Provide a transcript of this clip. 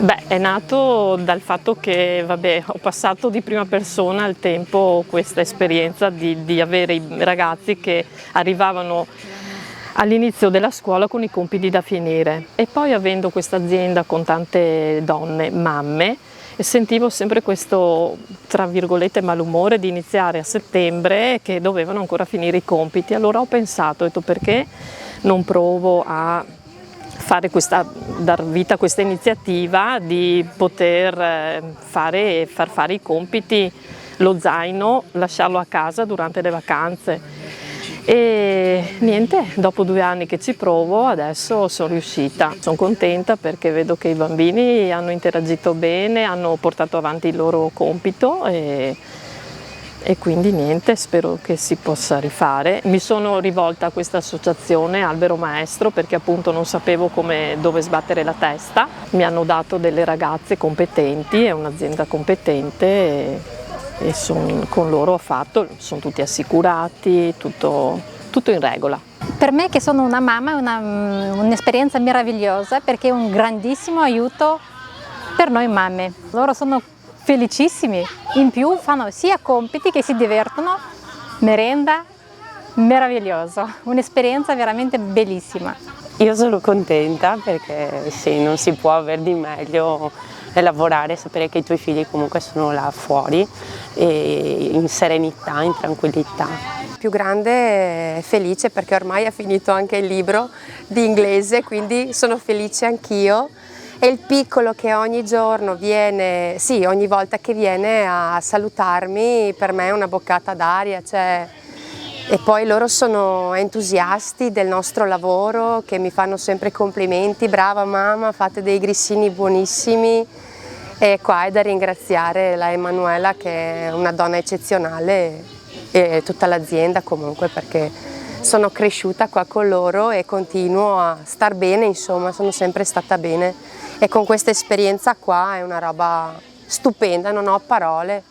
Beh, è nato dal fatto che, vabbè, ho passato di prima persona al tempo questa esperienza di avere i ragazzi che arrivavano all'inizio della scuola con i compiti da finire e poi avendo questa azienda con tante donne, mamme, e sentivo sempre questo, tra virgolette, malumore di iniziare a settembre che dovevano ancora finire i compiti. Allora ho pensato, ho detto perché non provo a dar vita a questa iniziativa di poter far fare i compiti, lo zaino, lasciarlo a casa durante le vacanze. E niente, dopo 2 anni che ci provo, adesso sono riuscita. Sono contenta perché vedo che i bambini hanno interagito bene, hanno portato avanti il loro compito e quindi niente, spero che si possa rifare. Mi sono rivolta a questa associazione Albero Maestro perché appunto non sapevo dove sbattere la testa. Mi hanno dato delle ragazze competenti, è un'azienda competente e con loro ho fatto, sono tutti assicurati, tutto in regola. Per me che sono una mamma è un'esperienza meravigliosa perché è un grandissimo aiuto per noi mamme. Loro sono felicissimi, in più fanno sia compiti che si divertono, merenda, meraviglioso, un'esperienza veramente bellissima. Io sono contenta perché sì, non si può aver di meglio nel lavorare, sapere che i tuoi figli comunque sono là fuori e in serenità, in tranquillità. Più grande è felice perché ormai ha finito anche il libro di inglese, quindi sono felice anch'io. E il piccolo che ogni giorno viene, sì, ogni volta che viene a salutarmi, per me è una boccata d'aria, e poi loro sono entusiasti del nostro lavoro, che mi fanno sempre complimenti, brava mamma, fate dei grissini buonissimi, e qua è da ringraziare la Emanuela che è una donna eccezionale e tutta l'azienda comunque perché sono cresciuta qua con loro e continuo a star bene, insomma, sono sempre stata bene. E con questa esperienza qua è una roba stupenda, non ho parole.